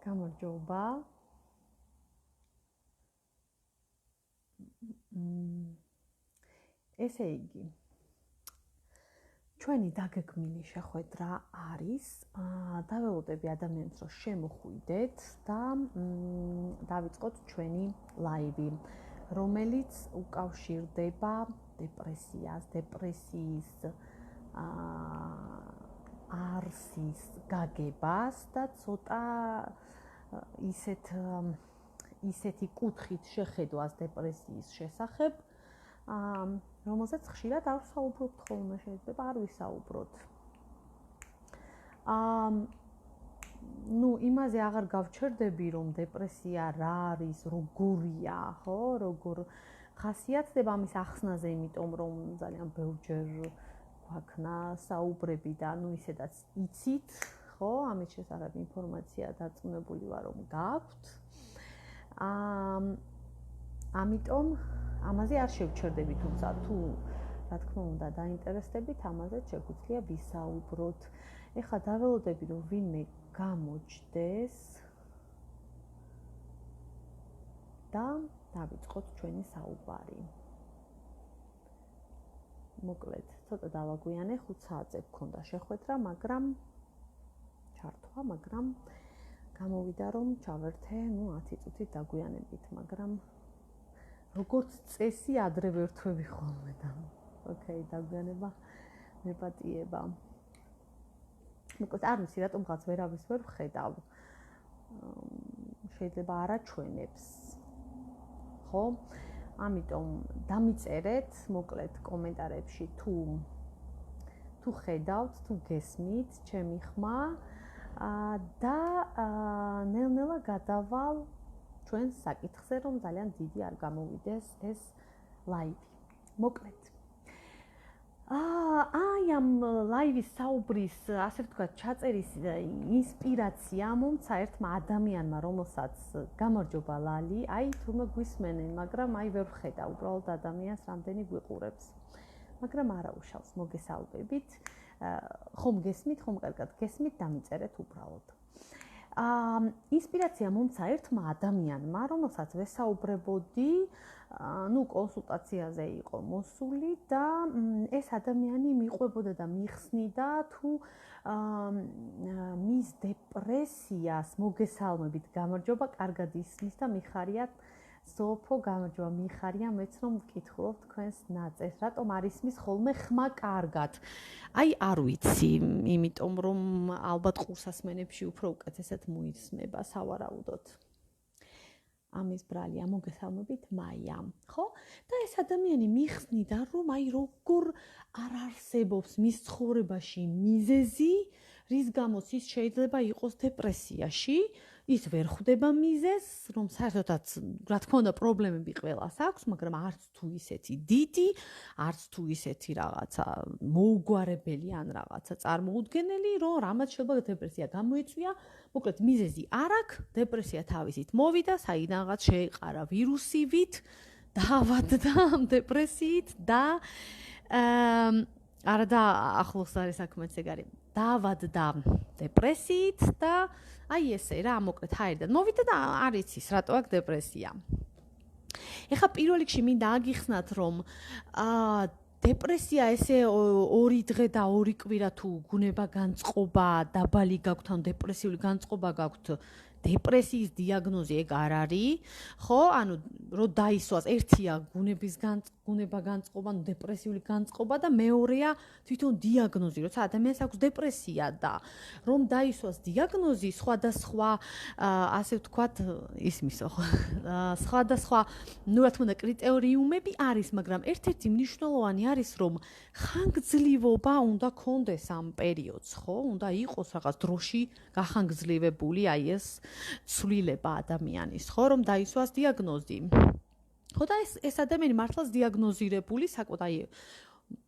გამარჯობა. ესე იგი, ჩვენი დაგეგმილი შეხვედრა არის, დაველოდები ადამიანს რომ შემოხვიდეთ და დავიწყოთ ჩვენი ლაივი, რომელიც უკავშირდება დეპრესიას, დეპრესიის არსის გაგებას და ცოტა ისეთი კუთხით შეხედვას დეპრესიის შესახებ, რომელზეც ხშირად არ ვსაუბრობთ ხოლმე, შეიძლება არ ვისაუბროთ. იმაზე აღარ გავჩერდები, რომ დეპრესია რა არის, როგორია, ხო, როგორ ხასიათდება ამის ახსნაზე, იმიტომ რომ ძალიან ბევრჯერ გვაქვს საუბრები და ისედაც იცით, ხო, ამის შესახებ ინფორმაცია დარწმუნებული ვარ, რომ გაქვთ. ამიტომ ამაზე არ შევჩერდები, თუმცა თუ რა თქმა უნდა დაინტერესდებით, ამაზე შეგვიძლია ვისაუბროთ. ეხლა დაველოდები, რომ ვინმე გამოჩნდეს და დავიწყოთ ჩვენი საუბარი. მოკლედ, ცოტა დავაგვიანე, 5 საათზე გქონდა შეხვედრა, მაგრამ ჩართვა, მაგრამ გამოვიდა რომ ჩავერთე, 10 წუთით დაგვიანებით, მაგრამ როგორც წესი ადრე ვერთვები ხოლმე და ოკეი, დაგვიანება მეპატიება. მოკლედ, არ ვიცი, რატომღაც ვერავის ვერ ვხედავ. შეიძლება არ აჩვენებს. ხო? ამიტომ დამიწერეთ, მოკლედ კომენტარებში თუ ხედავთ, თუ გესმით ჩემი ხმა და ნელ-ნელა გადავალ ჩვენს საკითხზე, რომ ძალიან დიდი არ გამოვიდეს ეს ლაივი. მოკლედ. ამ ლაივის საუბრის, ასე ვთქვათ, ჩაწერის ინსპირაცია მომცა ერთმა ადამიანმა, რომელსაც გამარჯობა ლალი, თურმე გვისმენენ, მაგრამ ვერ ვხედა უბრალოდ ადამიანს რამდენი გვიყურებს. მაგრამ არა უშავს, მოგესალმებით. ხომ გესმით, ხომ კარგად გესმით, დამიწერეთ უბრალოდ. ინსპირაცია მომცა ერთმა ადამიანმა, რომელსაც ვესაუბრებოდი, კონსულტაციაზე იყო მოსული და ეს ადამიანი მიყვებოდა და მიხსნიდა თუ მის დეპრესიას მოგესალმებით, გამარჯობა, კარგად ისმის და მიხარია სოფო, გამარჯობა, მიხარია, მეც რომ ვკითხულობ თქვენს ნაწერს, რატომ არ ისმის ხოლმე ხმა კარგად. არ ვიცი, იმიტომ რომ ალბათ ყურსასმენებში უფრო უკეთესად მოისმება, სავარაუდოდ. ამის ბრალია, მოგესალმებით, მაია. ხო? და ეს ადამიანი მიხსნიდა, რომ როგორ არ არსებობს მის ცხოვრებაში მიზეზი, რის გამოც ის შეიძლება იყოს დეპრესიაში, ის ვერ ხვდება მიზეზს, რომ საერთოდაც, რა თქმა უნდა, პრობლემები ყველას აქვს, მაგრამ არც თუ ისეთი დიდი, არც თუ ისეთი რაღაცა მოუგვარებელი ან რაღაცა წარმოუდგენელი, რომ რამაც შეიძლება დეპრესია გამოიწვია. მოკლედ, მიზეზი არ აქვს, დეპრესია თავისით მოვიდა, საიდანღაც შეეყარა ვირუსივით, დაავადდა ამ დეპრესიით და არა და ახლოს არის საქმეც ეგ არის. დაავადდა დეპრესიით და ესე რა, მოკლედ ჰაერიდან მოვიდა და არ იცის რატო აქვს დეპრესია. ეხლა პირველ რიგში მინდა აგიხსნათ, რომ დეპრესია ესე 2 დღე და 2 კვირა თუ გუნება განწყობა დაბალი გაქვთ, ან დეპრესიული განწყობა გაქვთ, დეპრესიის დიაგნოზი ეგ არ არის, ხო? ანუ რო დაისვას, ერთია გუნება განწყობა, დეპრესიული განწყობა და მეორეა თვითონ დიაგნოზი, როცა ადამიანს აქვს დეპრესია და რომ დაისვას დიაგნოზი, სხვადასხვა, ასე ვთქვათ, ისმისო, სხვადასხვა, რა თქმა უნდა, კრიტერიუმები არის, მაგრამ ერთ-ერთი მნიშვნელოვანი არის, რომ ხანგრძლივობა უნდა კონდეს ამ პერიოდს, ხო? უნდა იყოს რაღაც დროში გახანგრძლივებული ეს ცვლილება ადამიანის, ხო, რომ დაისვას დიაგნოზი. ხო და ეს ადამიანი მართლაც დიაგნოზირებული, საკუთარ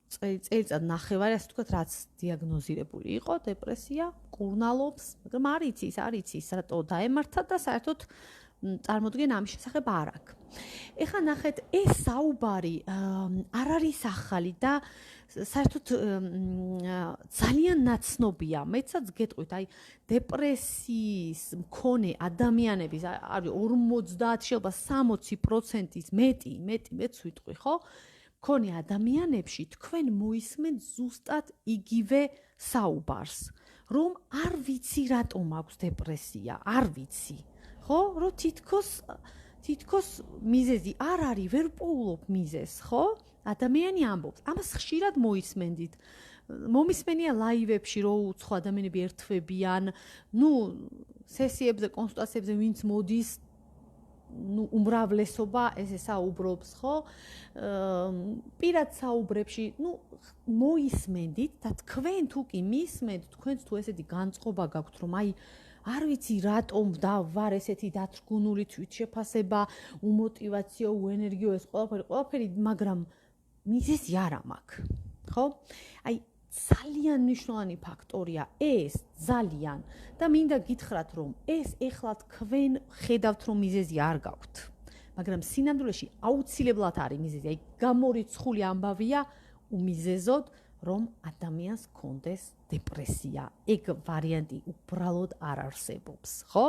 წელიწად ნახევარი, ასე ვთქვათ, რაც დიაგნოზირებული იყო, დეპრესია, კურნალობს, მაგრამ არ იცის, რატო დაემართა და საერთოდ წარმოდგენ ამის შესახებ არ აქვს. ეხლა ნახეთ, ეს საუბარი არ არის ახალი და საერთოდ ძალიან ნაცნობია. მეცაც გეტყვით, აი დეპრესიის მქონე ადამიანების არის 50 შეიძლება 60%-ის მეც ვიტყვი, ხო? მქონე ადამიანებში თქვენ მოისმენთ ზუსტად იგივე საუბარს, რომ არ ვიცი რატომ აქვს დეპრესია, არ ვიცი. ხო? რომ თითქოს მიზეზი არ არის, ვერ პოულობ მიზეზს, ხო? ადამიანი ამბობს. ამას ხშირად მოისმენდით. მომისმენია ლაივებში, რომ უცხო ადამიანები ერთვებიან, სესიებზე, კონსულტაციებზე ვინც მოდის, უმრავლესობა ესე საუბრობს, ხო? პირად საუბრებში, მოისმენდით და თქვენ თუ კი მისმენთ, თქვენც თუ ესეთი განწყობა გაქვთ, რომ აი არ ვიცი რატომ და ვარ ესეთი დათრგუნული თვითშეფასება, უმოტივაციო, უენერგიო ეს ყველაფერი, მაგრამ მიზეზი არ მაქვს, ხო? აი ძალიან მნიშვნელოვანი ფაქტორია ეს, ძალიან და მინდა გითხრათ, რომ ეს ეხლა თქვენ ხედავთ, რომ მიზეზი არ გაქვთ, მაგრამ სინამდვილეში აუცილებლად არის მიზეზი. აი გამორიცხული ამბავია უმიზეზოდ, რომ ადამიანს ჰქონდეს დეპრესია. ეგ ვარიანტი უბრალოდ არ არსებობს, ხო?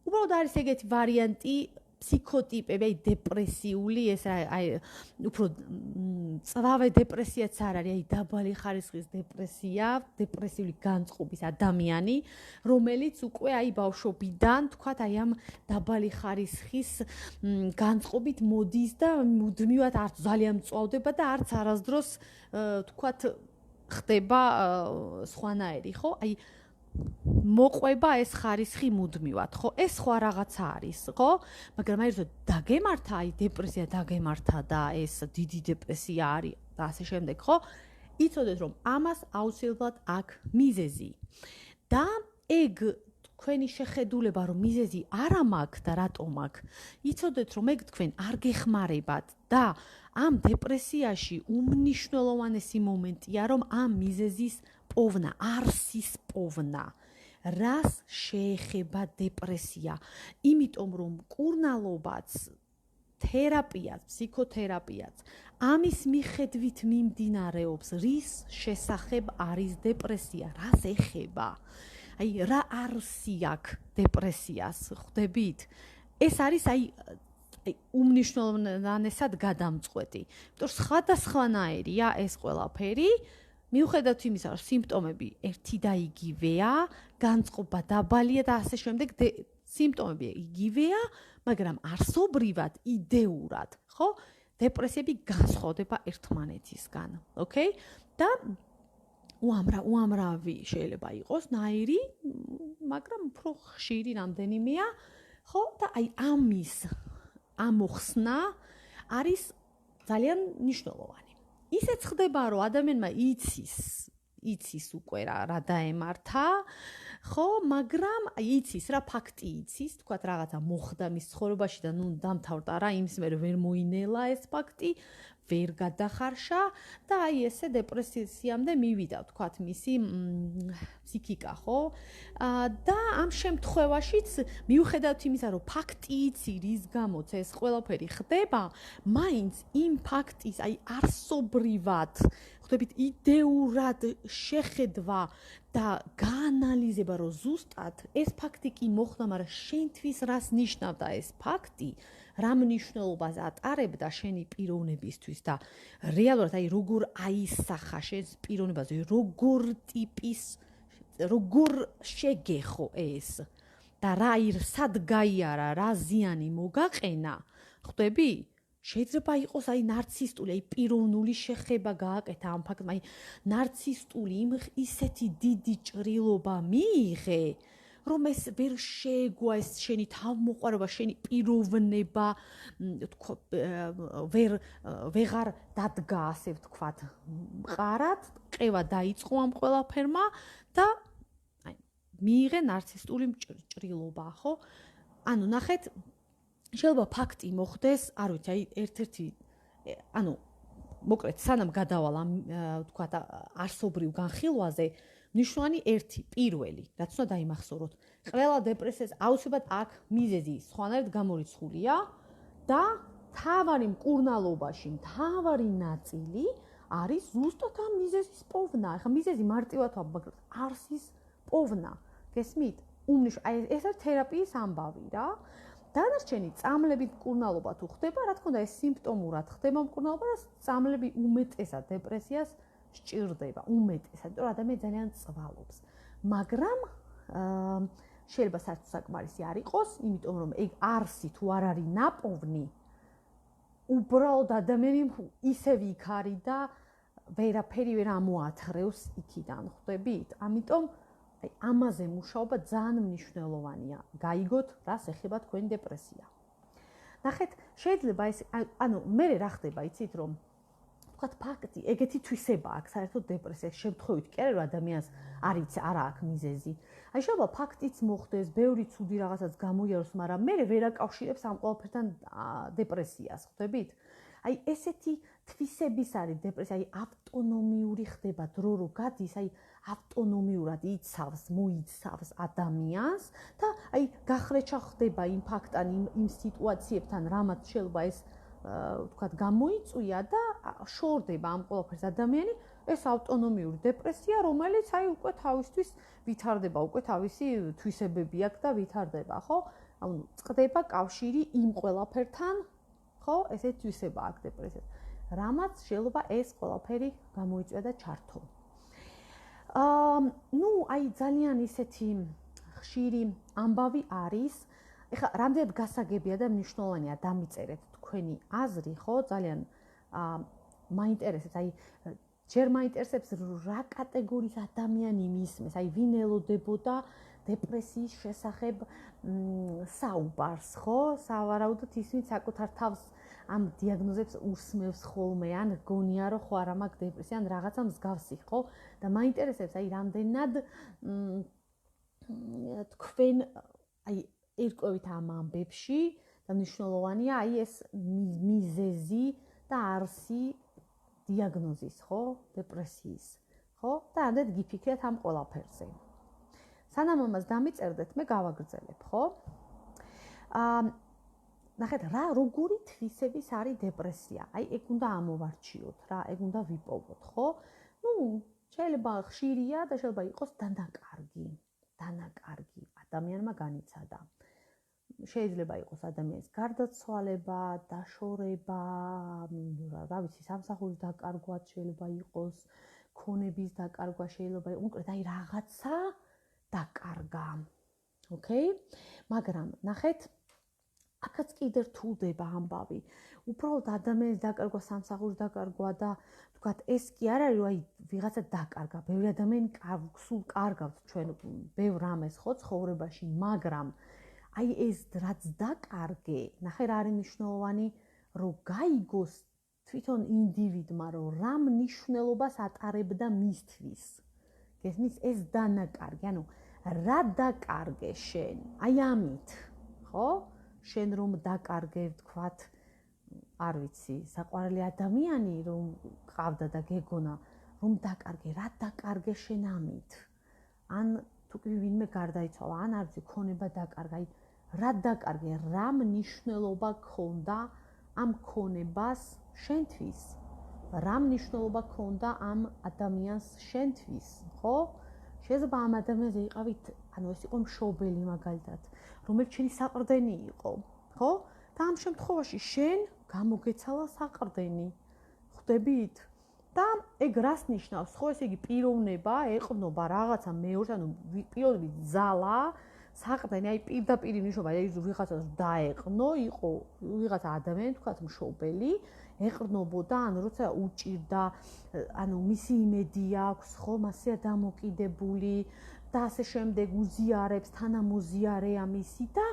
უბრალოდ არის ეგეთი ვარიანტი ფსიქოტიპები, აი დეპრესიული, ეს აი უფრო წვავე დეპრესიაც არ არის, აი დაბალი ხარისხის დეპრესია, დეპრესიული განწყობის ადამიანი, რომელიც უკვე აი ბავშვობიდან, თქვათ, აი ამ დაბალი ხარისხის განწყობით მოდის და მუდმივად არც ძალიან მწვავდება და არც არასდროს, თქვათ, ხდება სხვანაირი, ხო? აი მოყვება ეს ხარისხი მუდმივად, ხო? ეს სხვა რაღაცა არის, ხო? მაგრამ აი რომ დაგემართა, აი დეპრესია დაგემართა და ეს დიდი დეპრესია არის და ასე შემდეგ, ხო? იცოდეთ, რომ ამას აუცილებლად აქვს მიზეზი. და ეგ თქვენი შეხედულება, რომ მიზეზი არა მაქვს და რატომ აქვს, იცოდეთ, რომ ეგ თქვენ არ გეხმარებათ და ამ დეპრესიაში უმნიშვნელოვანესი მომენტია, რომ ამ მიზეზის პოვნა, არსის პოვნა. რას შეეხება დეპრესია? იმიტომ რომ მკურნალობაც, თერაპიაც, ფსიქოთერაპიაც ამის მიხედვით მიმდინარეობს, რის შესახებ არის დეპრესია, რას ეხება? აი რა არსი აქვს დეპრესიას, ხვდებით? ეს არის აი უმნიშვნელოვანესად გადამწყვეტი. იმიტომ სხვადასხვანაირია ეს ყველაფერი. მიუხედავად იმისა, რომ სიმპტომები ერთი და იგივეა, განწყობა დაბალია და ასე შემდეგ, სიმპტომები იგივეა, მაგრამ არსობრივად, იდეურად, ხო? დეპრესიები განსხვავდება ერთმანეთისგან, ოკეი? და უამრავი შეიძლება იყოს ნაირი, მაგრამ უფრო ხშირი რამდენიმეა, ხო? და აი ამის ამოხსნა არის ძალიან მნიშვნელოვანი. ისეც ხდება, რომ ადამიანმა იცის უკვე რა დაემართა, ხო, მაგრამ იცის რა ფაქტი იცის, თქვათ რაღაცა მოხდა მის ცხოვრებაში და დამთავრდა რა, იმის მერე ვერ მოინელა ეს ფაქტი, ვერ გადახარშა და აი ესე დეპრესიამდე მივიდა, თქვათ, მისი ფსიქიკა, ხო? და ამ შემთხვევაშიც მიუხედავად იმისა, რომ ფაქტი იცი, რის გამოც ეს ყველაფერი ხდება, მაინც იმ ფაქტის, აი არსობრივად, ხვდებით, იდეურად შეხედვა და გაანალიზება, რომ ზუსტად ეს ფაქტი კი მოხდა, მაგრამ შენთვის რას ნიშნავდა ეს ფაქტი, რა მნიშვნელობას ატარებდა შენი პიროვნებისთვის და რეალურად აი როგორ აისახა შენს პიროვნებაზე, როგორ შეგეხო ეს და რა სად გაიარა, რა ზიანი მოგაყენა, ხვდები? შეიძლება იყოს აი ნარცისტული, აი პიროვნული შეხება გააკეთა ამ ფაქტმა, აი ნარცისტული ისეთი დიდი ჭრილობა მიიღე, რომ ეს ვერ შეეგვა ეს შენი თავმოყარება, შენი პიროვნება, ვეღარ დადგა, ასე ვთქვათ, მყარად, ყევა დაიწყო ამ ყველაფერმა და აი მიიღე ნარცისტული ჭრილობა, ხო? ანუ ნახეთ, შეიძლება ფაქტი მოხდეს, არ ვიცი, აი ერთ-ერთი, ანუ მოკლედ, სანამ გადავალ ამ, ვთქვათ, არსობრივ განხილვაზე, ნიშნულოვანი ერთი, პირველი, რაც უნდა დაიმახსოვროთ. ყველა დეპრესიას აუცილებლად აქ მიზეზი სხვანაირად გამორიცხულია და მთავარი მკურნალობაში, მთავარი ნაწილი არის ზუსტად ამ მიზეზის პოვნა. ახლა მიზეზი მარტივად ვაბაგროთ, არსის პოვნა. გესმით? აი ეს არის თერაპიის ამბავი რა. დანარჩენი წამლებით მკურნალობა თუ ხდება, რა თქმა უნდა, ეს სიმპტომურად ხდება მკურნალობა და წამლები უმეტესად დეპრესიას სჭირდება, უმეტესად, იმიტომ რომ ადამიანი ძალიან წვალობს. მაგრამ შეიძლება საკმარისი არ იყოს, იმიტომ რომ ეგ არსი თუ არ არის ნაპოვნი, უბრალოდ ადამიანი ისევ იქ არის და ვერაფერი ვერ ამოათხრევს იქიდან, ხვდებით? ამიტომ ამაზე მუშაობა ძალიან მნიშვნელოვანია. გაიგოთ, რას ეხება თქვენი დეპრესია. ნახეთ, შეიძლება ეს, მე რა ხდება, იცით რომ ვთქვათ, ფაქტი, ეგეთი თვისება აქვს საერთოდ დეპრესიას შემთხვევით კი არა რომ ადამიანს არ აქვს მიზეზი. აი შეიძლება ფაქტიც მოხდეს, ბევრი ცუდი რაღაცაც გამოიაროს, მაგრამ მე ვერ აკავშირებს ამ ყველაფერთან დეპრესიას, ხვდებით? აი ესეთი თვისების არის დეპრესია, აი ავტონომიური ხდება დრო რო გადის, აი ავტონომიურად მოიცავს ადამიანს და აი გახლეჩა ხდება იმ ფაქტთან, იმ სიტუაციებთან, რამაც შეიძლება ეს ვთქვათ, გამოიწვია და შორდება ამ ყველაფერს ადამიანი, ეს ავტონომიური დეპრესია, რომელიც აი უკვე თავისთვის ვითარდება, უკვე თავისი თვისებები აქვს და ვითარდება, ხო? ანუ წყდება კავშირი იმ ყველაფერთან, ხო? ესეთი თვისება აქვს დეპრესიას. რამაც შეიძლება ეს ყველაფერი გამოიწვია და ჩართო. აი ძალიან ისეთი ხშირი ამბავი არის. ეხლა რამდენად გასაგებია და მნიშვნელოვანია დამიწერეთ თქვენი აზრი, ხო? ძალიან მაინტერესებს, აი ჯერ მაინტერესებს რა კატეგორიის ადამიანი მისმეს, აი ვინ ელოდებოდა დეპრესიის შესახებ საუბარს, ხო? სავარაუდოდ ისინი საკუთარ თავს ამ დიაგნოზებს უსმევს ხოლმე, ან გონია რომ ხო არა მაქვს დეპრესია, ან რაღაცა მსგავსი, ხო? და მაინტერესებს აი რამდენად თქვენ აი ერკვევით ამ ამბებში და მნიშვნელოვანია აი ეს მიზეზი და არსი დიაგნოზის, ხო? დეპრესიის, ხო? და ამდენ გიფიქრეთ ამ ყველაფერზე. სანამ ამას დამიწერდეთ, მე გავაგრძელებ, ხო? ნახეთ, როგორი თვისების არის დეპრესია? აი ეგ უნდა ამოვარჩიოთ რა, ეგ უნდა ვიპოვოთ, ხო? შეიძლება ხშირია და შეიძლება იყოს დანაკარგი ადამიანმა განიცადა. შეიძლება იყოს ადამიანის გარდაცვალება, დაშორება, რა ვიცი, სამსახურის დაკარგვა შეიძლება იყოს, ქონების დაკარგვა შეიძლება იყოს, კონკრეტად აი რაღაცა დაკარგა. ოკეი? მაგრამ ნახეთ, აქაც კიდე რთულდება ამბავი. უბრალოდ ადამიანის დაკარგვა, სამსახურის დაკარგვა და ვთქვათ, ეს კი არ არის, რომ აი ვიღაცა დაკარგა. ბევრი ადამიანი სულ კარგავს ჩვენ ბევრ რამეს ხო ცხოვრებაში, მაგრამ აი ეს რაც დაკარგე, ნახე რა არის მნიშვნელოვანი, რომ გაიგოს თვითონ ინდივიდმა, რომ რა მნიშვნელობას ატარებდა მისთვის. გესმის, ეს დანაკარგი, ანუ რა დაკარგე შენ? აი ამით, ხო? შენ რომ დაკარგე, ვთქვათ, არ ვიცი, საყვარელი ადამიანი რომ ყავდა და გეგონა, რომ დაკარგე, რა დაკარგე შენ ამით? ან თუ კი ვინმე გარდაიცვალა, ან არ ვიცი, ქონება დაკარგა, აი რა დაკარგე, რა მნიშვნელობა ქონდა ამ ქონებას შენთვის? რა მნიშვნელობა ქონდა ამ ადამიანს შენთვის, ხო? შეიძლება ამ ადამიანზე იყავით, ანუ ეს იყო მშობელი მაგალითად, რომელიც შენი საყრდენი იყო, ხო? და ამ შემთხვევაში შენ გამოგეცალა საყრდენი. ხვდებით? და ეგ რას ნიშნავს? ხო, ესე იგი პიროვნება, ეყნობა რაღაცა მეორეს, ანუ პიროვნების ძალა, საყრდენი, აი პირდაპირ ნიშნობა, აი ვიღაცას დაეყნო, იყო ვიღაცა ადამიანი, თქვათ მშობელი, ეყრნობოდა, ანუ როცა უჭირდა, ანუ მისი იმედი აქვს, ხო, მასეა დამოკიდებული და ასე შემდეგ უზიარებს, თანამოზიარეა მისი და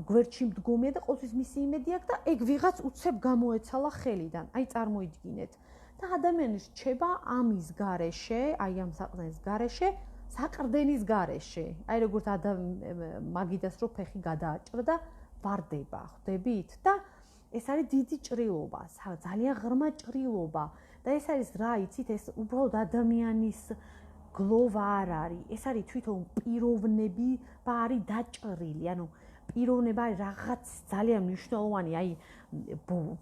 გვერდში მდგომია და ყოველთვის მისი იმედი აქვს და ეგ ვიღაც უცებ გამოეცალა ხელიდან. აი წარმოიდგინეთ. და ადამიანი რჩება ამის გარეშე, აი ამ საყრდენის გარეშე, საყრდენის გარეშე. აი როგორც მაგიდას რო ფეხი გადააჭრა და ვარდება, ხვდებით? და ეს არის დიდი ჭრილობა, ძალიან ღრმა ჭრილობა და ეს არის რა იცით, ეს უბრალოდ ადამიანის გლოვა არ არის, ეს არის თვითონ პიროვნები და არის დაჭრილი, ანუ პიროვნება რაღაც ძალიან მნიშვნელოვანი, აი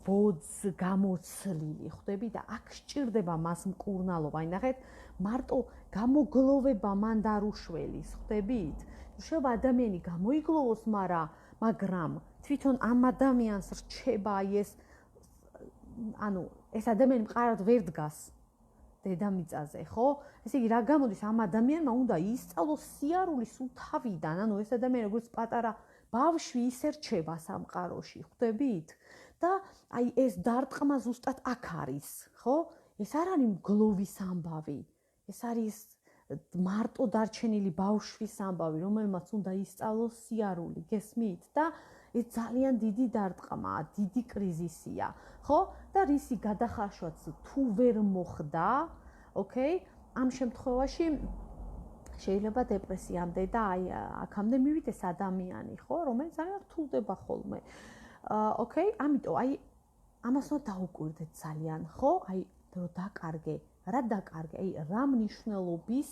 ბოდს გამოცლილი, ხვდები და აქ სჭირდება მას მკურნალობა. აი ნახეთ, მარტო გამოგლოვება მან დარუშველის, ხვდებით? შეიძლება ადამიანი გამოიგლოვოს, მაგრამ თვითონ ამ ადამიანს რჩება აი ეს ანუ ეს ადამიანი მყარად ვერ დგას დედამიწაზე, ხო? ესე იგი რა გამოდის ამ ადამიანმა უნდა ისწავლოს სიარული სულ თავიდან, ანუ ეს ადამიანი როგორც პატარა ბავშვი ისე რჩება სამყაროში, ხვდებით? და აი ეს დარტყმა ზუსტად აქ არის, ხო? ეს არ არის გლოვის ამბავი. ეს არის მარტო დარჩენილი ბავშვის ამბავი, რომელმაც უნდა ისწავლოს სიარული, გესმით? და ეს ძალიან დიდი დარტყმაა, დიდი კრიზისია, ხო? და რისი გადახარშვაც თუ ვერ მოხდა, ოკეი? ამ შემთხვევაში შეიძლება დეპრესიამდე და აი აქამდე მივიდეს ადამიანი, ხო, რომელიც ძალიან რთულდება ხოლმე. ოკეი, ამიტომ აი ამას უნდა დაუკვირდეთ ძალიან, ხო? აი რომ დაკარგე, რა დაკარგე? აი რა მნიშვნელობის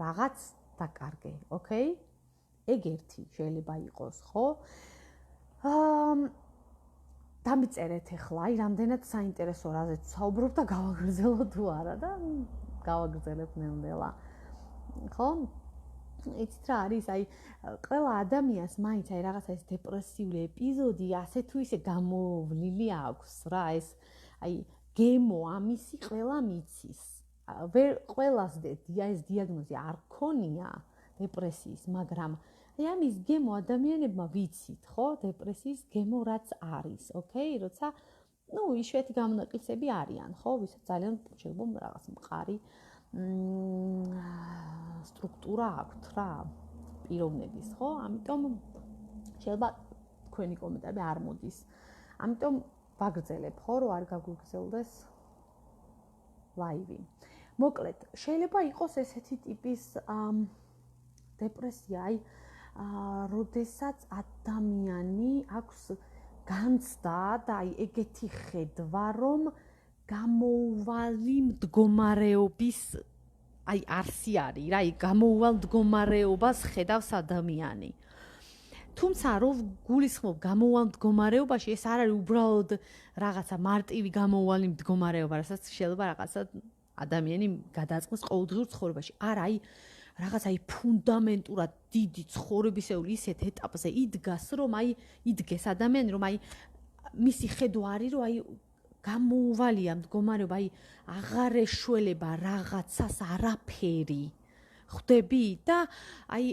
რაღაც დაკარგე, ოკეი? ეგ ერთი შეიძლება იყოს, ხო? დამიწერეთ ახლა, აი რამდენად საინტერესო რაზეც საუბრობ და გავაგრძელო თუ არა და გავაგრძელებ ნელ-ნელა. ხო? იცით რა არის, აი ყველა ადამიანს მაინც აი რაღაცა ეს დეპრესიული ეპიზოდი ასე თუ ისე გამოვლილი აქვს რა, ეს აი გემო ამისი ყველა მიცის. ვერ ყველას ეს დიაგნოზი არ ქონია დეპრესიის, მაგრამ აი ამის გემო ადამიანებმა ვიცით, ხო? დეპრესიის გემო რაც არის, ოკეი? როცა იშვიათი გამონაკლისები არიან, ხო? ვისაც ძალიან შეიძლება რაღაც მყარი სტრუქტურა აქვთ რა, პიროვნების, ხო? ამიტომ შეიძლება თქვენი კომენტარი არ მოდის. ამიტომ ვაგრძელებ, ხო, რომ არ გაგვიგრძელდეს ლაივი. მოკლედ, შეიძლება იყოს ესეთი ტიპის დეპრესია, აი როდესაც ადამიანი აქვს განცდა და აი ეგეთი ხედვა, რომ გამოუვალი მდგომარეობის აი არსი არის რა, აი გამოუვალ მდგომარეობას ხედავს ადამიანი. თუმცა რომ გულისხმობ გამოუვალ მდგომარეობაში, ეს არ არის უბრალოდ რაღაცა მარტივი გამოუვალი მდგომარეობა, რასაც შეიძლება რაღაცა ადამიანი გადაწყდეს ყოველდღიურ ცხოვრებაში. არა, აი რაღაც აი ფუნდამენტურად დიდი ცხოვრებისეული ისეთ ეტაპზე იდგას, რომ აი იდგეს ადამიანი, რომ აი მისი ხედვა არის, რომ აი გამოუვალია მდგომარეობა, აი აღარ ეშველება რაღაცას არაფერი. ხვდები? და აი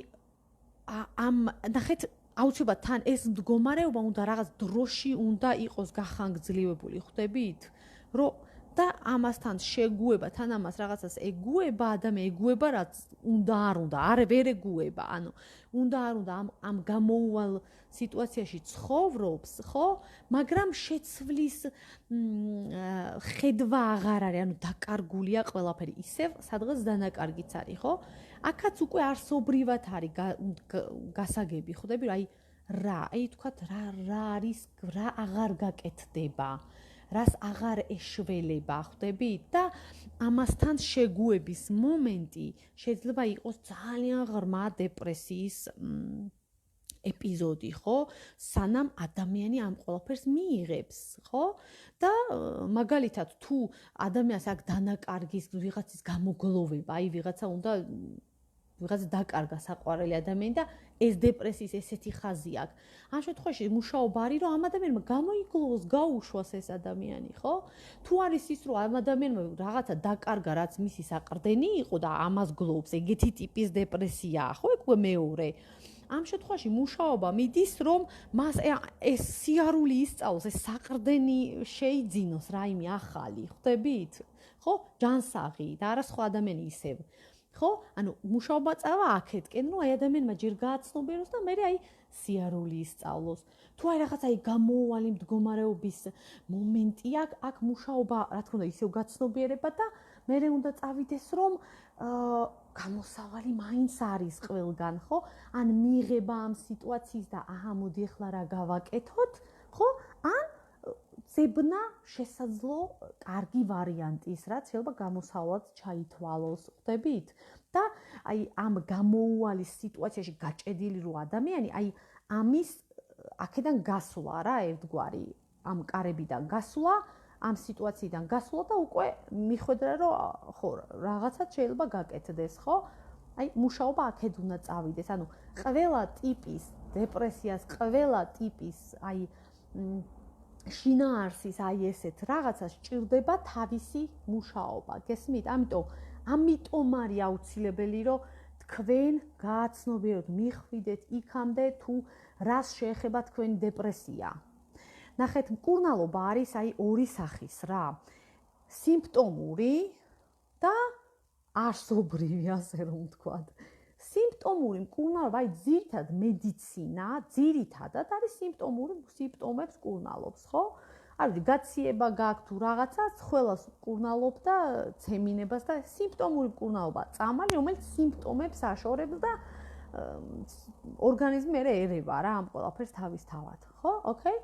ამ ნახეთ აუცილებლად თან ეს მდგომარეობა უნდა რაღაც დროში უნდა იყოს გახანგრძლივებული, ხვდებით? რომ და ამასთან შეგუება, თან ამას რაღაცას ეგუება, ადამიანი ეგუება, რაც უნდა არ უნდა, ვერ ეგუება, ანუ უნდა არ უნდა ამ გამოუვალ სიტუაციაში ცხოვრობს, ხო? მაგრამ შეცვლის ხედვა აღარ არის, ანუ დაკარგულია ყველაფერი, ისევ სადღაც დანაკარგიც არის, ხო? აქაც უკვე არსობრივად არის გასაგები, ხვდები, აი რა, აი თქვათ რა არის, რა აღარ გაკეთდება. რას აღარ ეშველება, ხვდები? და ამასთან შეგუების მომენტი შეიძლება იყოს ძალიან ღრმა დეპრესიის ეპიზოდი, ხო? სანამ ადამიანი ამ ყველაფერს მიიღებს, ხო? და მაგალითად, თუ ადამიანს აქ დანაკარგის ვიღაცის გამოგლოვება, აი ვიღაცა დაკარგა საყვარელი ადამიანი და ეს დეპრესიის ესეთი ხაზი აქვს. ამ შემთხვევაში მუშაობა არის, რომ ამ ადამიანმა გამოიგლოვოს, გაუშვას ეს ადამიანი, ხო? თუ არის ის, რომ ამ ადამიანმა რაღაცა დაკარგა, რაც მისი საყრდენი იყო და ამას გლოვს, ეგეთი ტიპის დეპრესიაა, ხო? ეგ მეორე. ამ შემთხვევაში მუშაობა მიდის, რომ მას ეს სიარული ისწავლოს, ეს საყრდენი შეიძინოს რაიმე ახალი, ხვდებით? ხო? ჯანსაღი და არა სხვა ადამიანი ისევ. ხო? ანუ მუშაობა წავა აქეთკენ, რომ აი ადამიანმა ჯერ გააცნობიეროს და მერე აი სიარული ისწავლოს. თუ აი რაღაც აი გამოუვალი მდგომარეობის მომენტი აქ მუშაობა, რა თქმა უნდა, ისევ გაცნობიერება და მერე უნდა წავიდეს, რომ გამოსავალი მაინც არის ყველგან, ხო? ან მიიღება ამ სიტუაციის და აჰა, მოდი ახლა რა გავაკეთოთ, ხო? ან ზებნა შესაძლო კარგი ვარიანტის, რაც შეიძლება გამოსავლად ჩაითვალოს, ხვდებით? და აი ამ გამოუვალის სიტუაციაში გაჭედილი რო ადამიანი, აი ამის აქედან გასვლა რა ერთგვარი ამ კარებიდან გასვლა, ამ სიტუაციიდან გასვლა და უკვე მიხვედრა რომ ხო რაღაცა შეიძლება გაკეთდეს, ხო? აი მუშაობა აქედ უნდა წავიდეს. ანუ ყველა ტიპის დეპრესიას, ყველა ტიპის აი შინაარსის აი ესეთ რაღაცას ჭირდება თავისი მუშაობა. გესმით? ამიტომ არის აუცილებელი რომ თქვენ გააცნობიეროთ, მიხვიდეთ იქამდე თუ რას შეეხება თქვენი დეპრესია. ნახეთ, მკურნალობა არის აი ორი სახის რა. სიმპტომური და არსობრივი, ასე რომ ვთქვათ. სიმპტომური მკურნალობა, აი ძირითადად მედიცინა, ძირითადად არის სიმპტომებს მკურნალობს, ხო? არ ვიცი, გაციება გააქვს თუ რაღაცა, ყველას მკურნალობს და ცემინებას და სიმპტომური მკურნალობა წამალი, რომელიც სიმპტომებს აშორებს და ორგანიზმი ერევა რა ამ ყველაფერს თავისთავად, ხო? ოკეი?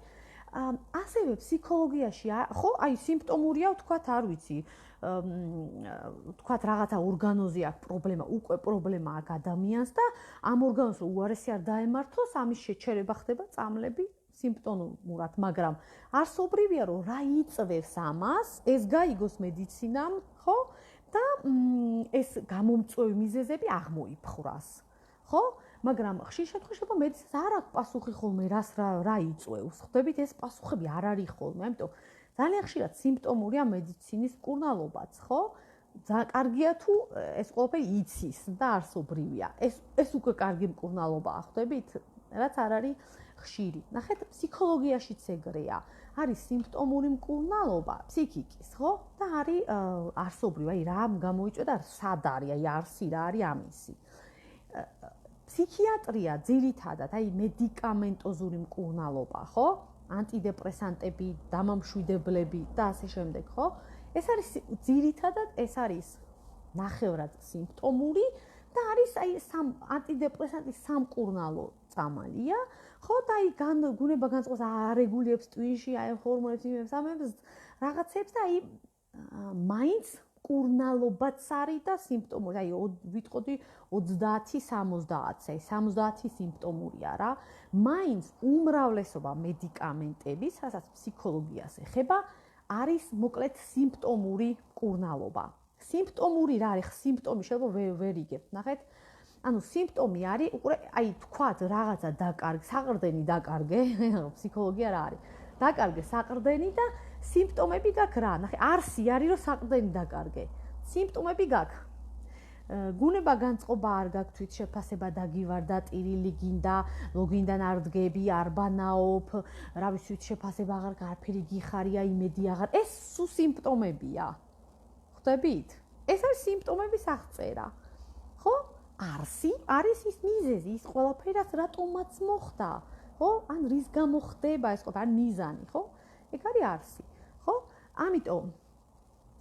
ასევე ფსიქოლოგიაში, ხო, აი სიმპტომურია, ვთქვათ, არ ვიცი, ვთქვათ რაღაცა ორგანოზე აქვს პრობლემა, უკვე პრობლემა აქვს ადამიანს და ამ ორგანოს უარესი არ დაემართოს, ამის შეჩერება ხდება წამლები სიმპტომურად, მაგრამ არსობრივია რომ რა იწვევს ამას, ეს გაიგოს მედიცინამ, ხო? და ეს გამომწვევი მიზეზები აღმოიფხვრას, ხო? მაგრამ ხშირ შემთხვევაში მედიცინას არ აქვს პასუხი ხოლმე რა იწვევს. ხვდებით, ეს პასუხები არ არის ხოლმე, ამიტომ ძალიან ხშირად სიმპტომურია მედიცინის მკურნალობაც, ხო? ძალიან კარგია თუ ეს ყველაფერი იცის და არსობრივია. ეს უკვე კარგი მკურნალობაა, ხვდებით? რაც არ არის ხშირი. ნახეთ, ფსიქოლოგიაშიც ეგრეა. არის სიმპტომური მკურნალობა ფსიქიკის, ხო? და არის არსობრივი, აი რა გამოიწვია და სად არის, აი არსი რა არის ამისი. ფსიქიატრია ძირითადად, აი მედიკამენტოზური მკურნალობა, ხო? ანტიდეპრესანტები, დამამშვიდებლები და ასე შემდეგ, ხო? ეს არის ძირითადად, ეს არის ნახევრად სიმპტომური და არის აი ანტიდეპრესანტის სამკურნალო წამალია, ხო? და აი გუნება განწყობას არეგულირებს ტვინში, აი ჰორმონებს, იმებს, ამებს, რაღაცებს და აი მაინც მკურნალობაც არის და სიმპტომური, აი ვიტყოდი 30-70, აი 70 სიმპტომურია რა. მაინც უმრავლესობა მედიკამენტების, რასაც ფსიქოლოგიას ეხება, არის მოკლედ სიმპტომური მკურნალობა. სიმპტომური რა არის? სიმპტომი შეიძლება ვერ იგებთ, ნახეთ. ანუ სიმპტომი არის, უკვე აი თქვათ რაღაცა დაკარგე, საყრდენი დაკარგე, ფსიქოლოგია რა არის? დაკარგე საყრდენი და სიმპტომები გაქვს რა? ნახე, არსი არის რომ საყრდენი დაკარგე. სიმპტომები გაქვს. გუნება განწყობა არ გაქვს, თვით შეფასება დაგივარდა, ტირილი გინდა, ლოგინდან არ დგები, არ ბანაობ, რა ვიცი, თვით შეფასება აღარ გარფერი გიხარია, იმედი აღარ. ეს სულ სიმპტომებია. ხვდებით? ეს არის სიმპტომების აღწერა. ხო? არსი არის ის მიზეზი, ის ყველაფერი, რაც რატომაც მოხდა, ხო? ან რის გამო ხდება ეს ყველაფერი, ან მიზანი, ხო? ეგ არის არსი, ხო? ამიტომ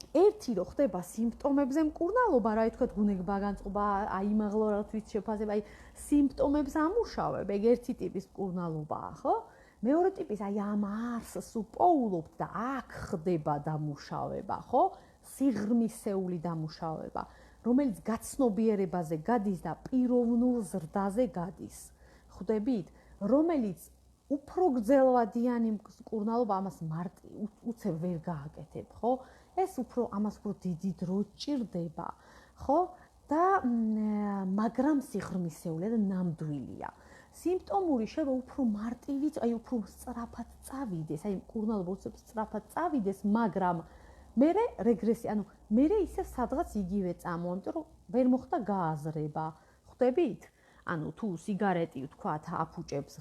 ერთი რო ხდება სიმპტომებზე მკურნალობა, რა ითქვათ, გუნება განწყობა, აიმაღლო რა თვით შეფასება, აი სიმპტომებს ამუშავებ, ეგ ერთი ტიპის მკურნალობაა, ხო? მეორე ტიპის აი ამ არსს უპოულობთ და აქ ხდება დამუშავება, ხო? სიღრმისეული დამუშავება, რომელიც გაცნობიერებაზე გადის და პიროვნულ ზრდაზე გადის. ხვდებით? რომელიც უფრო გრძელვადიანი მკურნალობა ამას უცებ ვერ გააკეთებ, ხო? ეს ამას უფრო დიდი დრო ჭირდება, ხო? და მაგრამ სიღრმისეულია და ნამდვილია. სიმპტომური შეიძლება უფრო მარტივიც, აი უფრო სწრაფად წავიდეს, აი მკურნალობა უცებ სწრაფად წავიდეს, მაგრამ მერე რეგრესია, ანუ მერე ისევ სადღაც იგივე წამოვა, იმიტომ რომ ვერ მოხდა გააზრება. ხვდებით? ანუ თუ სიგარეტი ვთქვათ აფუჭებს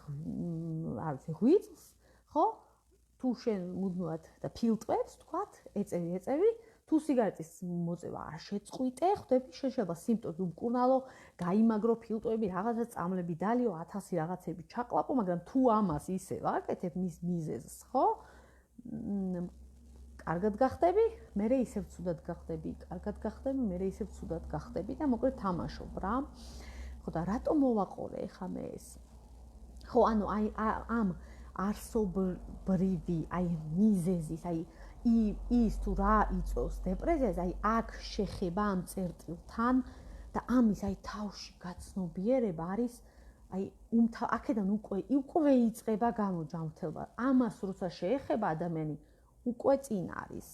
არ ვიცი ღვიძლს, ხო? თუ შენ მუდმივად და ფილტვებს ვთქვათ, ეწევი, თუ სიგარეტის მოწევა არ შეწყვიტე, ხვდები, შეიძლება სიმპტომები უმკურნალო, გაიმაგრო ფილტვები, რაღაცა წამლები დალიო, 1000 რაღაცები ჩაყლაპო, მაგრამ თუ ამას ისევ აკეთებ მის მიზეზს, ხო? კარგად გახდები, მერე ისევ ცუდად გახდები, კარგად გახდები, მერე ისევ ცუდად გახდები და მოკლედ თამაშობ რა. ხო და რატომ მოვაყოლე ხა მე ეს? ხო, ანუ აი ამ არსობრივი, აი მიზეზის, აი ის თუ რა იწვევს დეპრესიას, აი აქ შეხება ამ წერტილთან და და ამის აი თავში გაცნობიერება არის აი აქედან უკვე იწყება გამოჯანმრთელობა. ამას როცა შეეხება ადამიანი უკვე წინ არის.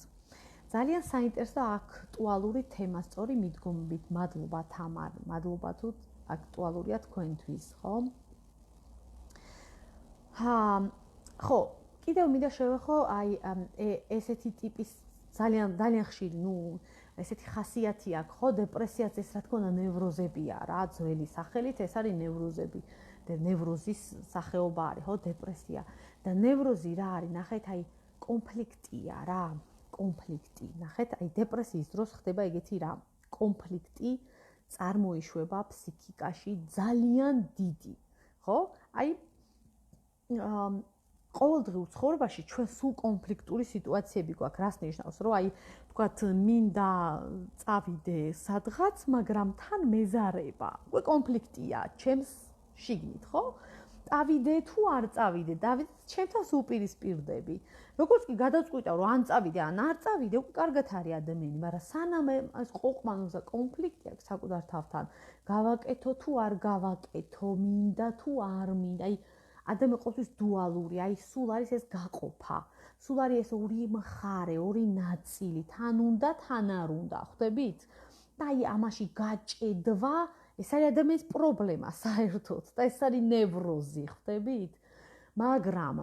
ძალიან საინტერესო აქტუალური თემა სწორი მიდგომებით. მადლობა თამარ, მადლობა თუ აქტუალურია თქვენთვის, ხო? ხო, კიდევ მინდა შევეხო აი ესეთი ტიპის ძალიან ხშირი, ესეთი ხასიათი აქვს, ხო, დეპრესიაც ეს რა თქმა უნდა ნევროზებია რა, ძველი სახელით ეს არის ნევროზები. ნევროზის სახეობა არის, ხო, დეპრესია. და ნევროზი რა არის? ნახეთ, აი კონფლიქტია რა, კონფლიქტი. ნახეთ, აი დეპრესიის დროს ხდება ეგეთი რა, კონფლიქტი წარმოიშვება ფსიქიკაში ძალიან დიდი, ხო? აი ყოველდღიურ ცხოვრებაში ჩვენ სულ კონფლიქტური სიტუაციები გვაქვს. რას ნიშნავს, რომ აი თქვათ მინდა წავიდე სადღაც, მაგრამ თან მეზარება. უკვე კონფლიქტია ჩემს შიგნით, ხო? წავიდე თუ არ წავიდე, ჩემთან უპირისპირდები. როგორც კი გადაწყვიტა, რომ ან წავიდე, ან არ წავიდე, უკვე კარგად არის ადამიანი, მაგრამ სანამ ეს ყოყმანობს და კონფლიქტი აქვს საკუთარ თავთან, გავაკეთო თუ არ გავაკეთო, მინდა თუ არ მინდა, აი ადამიანი ყოველთვის დუალური, აი სულ არის ეს გაყოფა. სულ არის ეს ორი მხარე, ორი ნაწილი, თან უნდა, თან არ უნდა, ხვდებით? და აი ამაში გაჭედვა, ეს არის ადამიანის პრობლემა საერთოდ და ეს არის ნევროზი, ხვდებით? მაგრამ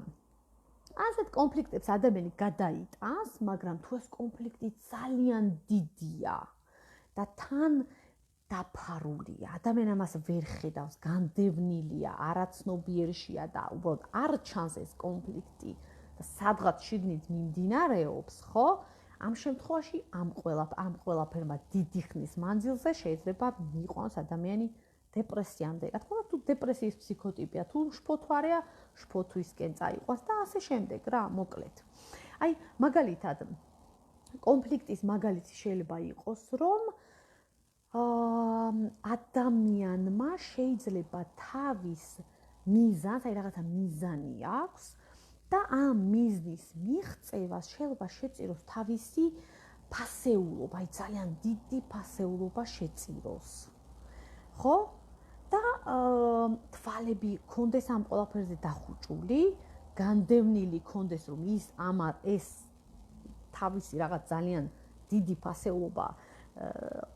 ასეთ კონფლიქტებს ადამიანი გადაიტანს, მაგრამ თუ ეს კონფლიქტი ძალიან დიდია და თან დაფარულია, ადამიანი ამას ვერ ხედავს, განდევნილია, არაცნობიერშია და უბრალოდ არ ჩანს ეს კონფლიქტი და სადღაც შიგნით მიმდინარეობს, ხო? ამ შემთხვევაში ამ ყველაფერმა დიდი ხნის მანძილზე შეიძლება მიიყვანოს ადამიანი დეპრესიამდე. რა თქმა უნდა, თუ დეპრესიის ფსიქოტიპია, თუ შფოთვარეა, შფოთვისკენ წაიყვანს და ასე შემდეგ რა, მოკლედ. აი, მაგალითად, კონფლიქტის მაგალითი შეიძლება იყოს, რომ ადამიანმა შეიძლება თავის მიზანს, აი რაღაცა მიზანი აქვს და ამ მიზნის მიღწევას შეიძლება შეწიროს თავისი ფასეულობა, აი ძალიან დიდი ფასეულობა შეწიროს. ხო? და თვალები კონდეს ამ ყველაფერზე დახუჭული, განდევნილი კონდეს, რომ ეს თავისი რაღაც ძალიან დიდი ფასეულობა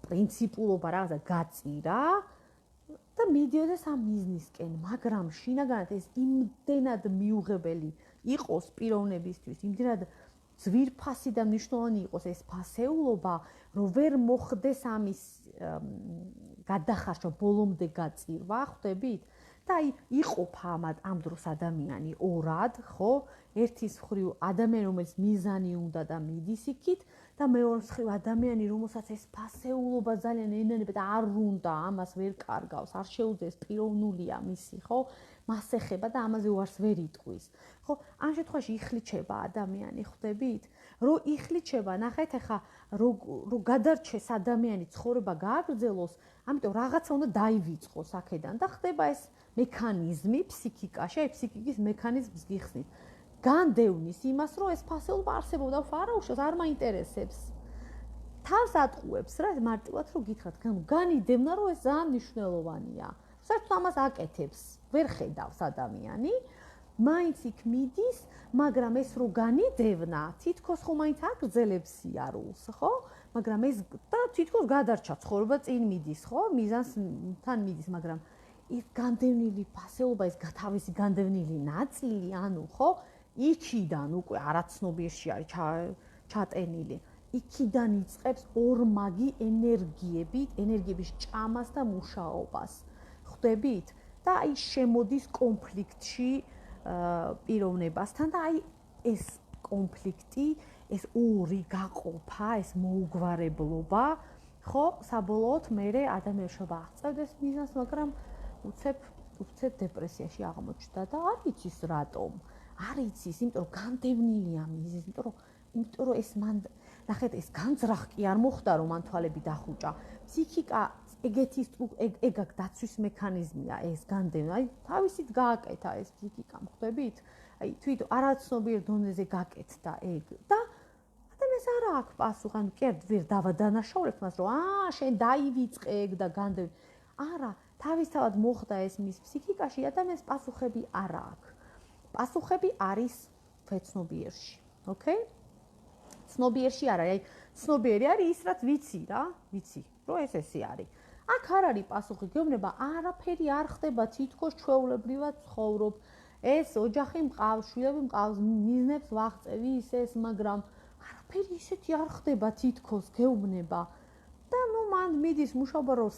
პრინციპულობა რაღაცა გაწირა და მიდიოდეს ამ მიზნისკენ, მაგრამ შინაგანად ეს იმდენად მიუღებელი იყოს პიროვნებისთვის, იმდენად ძვირფასი და მნიშვნელოვანი იყოს ეს ფასეულობა, რომ ვერ მოხდეს ამის გადახარშვა, ბოლომდე გაწირვა, ხვდებით? და აი იყოფა ამ დროს ადამიანი ორად, ხო? ერთის მხრივ ადამიანი, რომელიც მიზანი უნდა და მიდის იქით და მეორის მხრივ ადამიანი, რომელსაც ეს ფასეულობა ძალიან ენანება და არ უნდა, ამას ვერ კარგავს, არ შეუძლია, პიროვნულია მისი, ხო? მას ეხება და ამაზე უარს ვერ იტყვის. ხო, ამ შემთხვევაში იხლიჩება ადამიანი, ხვდებით? რომ იხლიჩება, ნახეთ ახლა, რომ გადარჩეს ადამიანი ცხოვრება გააგრძელოს, ამიტომ რაღაცა უნდა დაივიწყოს აქედან და ხდება ეს მექანიზმი ფსიქიკაში, აი ფსიქიკის მექანიზმს გიხსნით. განდევნის იმას, რომ ეს ფასეულობა არსებობდა, არა უშავს, არ მაინტერესებს. თავს ატყუებს რა, მარტივად რომ გითხრათ, განიდევნა, რომ ეს ძალიან მნიშვნელოვანია. საერთოდ ამას აკეთებს, ვერ ხედავს ადამიანი, მაინც იქ მიდის, მაგრამ ეს რო განიდევნა, თითქოს ხო მაინც აგრძელებს სიარულს, ხო? მაგრამ ეს და თითქოს გადარჩა ცხოვრება წინ მიდის, ხო? მიზანსთან მიდის, მაგრამ ის განდევნილი ფასეულობა, ეს თავისი განდევნილი ნაწილი, ანუ ხო, იქიდან უკვე არაცნობიერში არის ჩატენილი. იქიდან იწყებს ორმაგი ენერგიების ჭამას და მუშაობას. ხვდებით? და აი შემოდის კონფლიქტში პიროვნებასთან და აი ეს კონფლიქტი, ეს ორი გაყოფა, ეს მოუგვარებლობა, ხო, საბოლოოდ მერე ადამიანს შეიძლება აღწევდეს მიზანს, მაგრამ უცებ დეპრესიაში აღმოჩნდა და არ იცის რატომ. არ იცის, იმიტომ რომ განდევნილია მიზეზი, იმიტომ რომ ეს მან ნახეთ, ეს განძრახ კი არ მოხდა, რომ მან თვალები დახუჭა. ფსიქიკა ეგ დაცვის მექანიზმია ეს განდევნა. აი თავისით გააკეთა ეს ფსიქიკამ, ხვდებით? აი თვითონ არაცნობიერ დონეზე გაკეთდა ეგ და ეს არა აქვს პასუხი, ანუ კერდ ვერ დავადანაშაულებთ მას, რომ შენ დაივიწყე ეგ და განდევი. არა, თავისთავად მოხდა ეს მის ფსიქიკაში, ადამიანს პასუხები არ აქვს. პასუხები არის ვეცნობიერში, ოკეი? ცნობიერში არა, აი ცნობიერი არის ის, რაც ვიცი რა, ვიცი, რომ ეს არის. აქ არ არის პასუხი, გეუბნება, არაფერი არ ხდება, თითქოს ჩვეულებრივად ცხოვრობ. ეს ოჯახი მყავს, შვილები მყავს, მიზნებს ვაღწევ ის, მაგრამ არაფერი ისეთი არ ხდება თითქოს, გეუბნება. და მან მიდის მუშაობა, რომ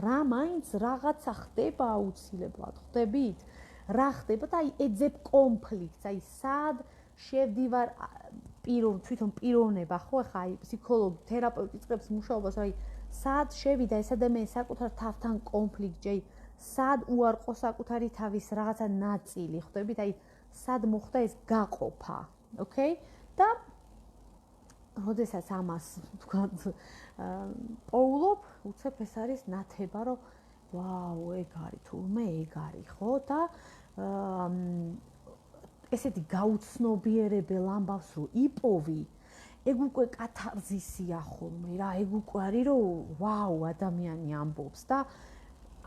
რა მაინც რაღაცა ხდება აუცილებლად, ხვდებით? რა ხდება და აი ეძებ კონფლიქტს, აი სად შევდივარ თვითონ პიროვნება, ხო, ახლა აი ფსიქოლოგი, თერაპევტი წრებს მუშაობას, აი სად შევიდა ეს ადამიანი საკუთარ თავთან კონფლიქტში, სად უარყო საკუთარი თავის რაღაცა ნაწილი, ხვდებით? აი სად მოხდა ეს გაყოფა, ოკეი? და როდესაც ამას თქვა პოულობ, უცებ ეს არის ნათება, რომ ვაუ, ეგ არის თურმე ეგ არის, ხო? და ესეთი გაუცნობიერებელ ამბავს რო იპოვი, ეგ უკვე კათარზისია ხოლმე რა, ეგ უკვე არის რომ ვაუ, ადამიანი ამბობს და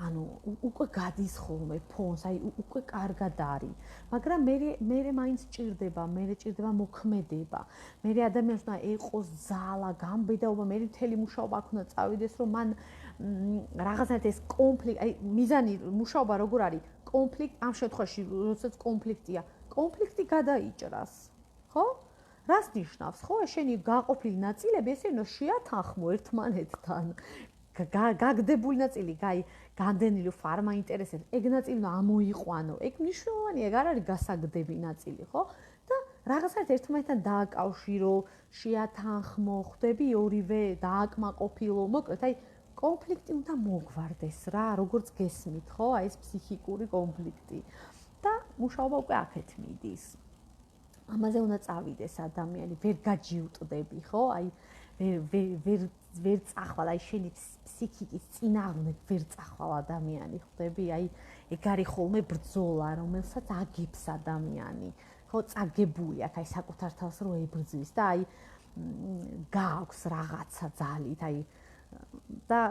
ანუ უკვე გადის ხოლმე ფონს, აი უკვე კარგად არის. მაგრამ მე მაინც ჭირდება, ჭირდება მოქმედება. მე ადამიანს უნდა ეყოს ძალა, გამბედაობა, მე მთელი მუშაობა აქ უნდა წავიდეს, რომ მან რაღაცნაირად ეს კონფლიქტი, აი მიზანი მუშაობა როგორ არის? კონფლიქტი ამ შემთხვევაში, როდესაც კონფლიქტია, კონფლიქტი გადაიჭრას, ხო? რას ნიშნავს, ხო? შენი გაყოფილი ნაწილები ესე უნდა შეათანხმო ერთმანეთთან. გაგდებული ნაწილი, განდენილი ფარმა ინტერესებს, ეგ ნაწილი უნდა ამოიყვანო. ეგ მნიშვნელოვანია, ეგ არ არის გასაგდები ნაწილი, ხო? და რაღაცნაირად ერთმანეთთან დააკავშირო, შეათანხმო, ხვდები ორივე დააკმაყოფილო, მოკლედ, აი კონფლიქტი უნდა მოგვარდეს რა, როგორც გესმით, ხო? აი ეს ფსიქიკური კონფლიქტი. და მუშაობა უკვე აქეთ მიდის. ამაზე უნდა წავიდეს ადამიანი, ვერ გაჯიუტდები, ხო? აი ვერ წახვალ, აი შენი ფსიქიკის წინააღმდეგ ვერ წახვალ ადამიანი, ხვდები? აი ეგ არის ხოლმე ბრძოლა, რომელსაც აგებს ადამიანი. ხო, წაგებული აქ აი საკუთარ თავს რო ებრძვის და აი გააქვს რაღაცა ძალით, აი და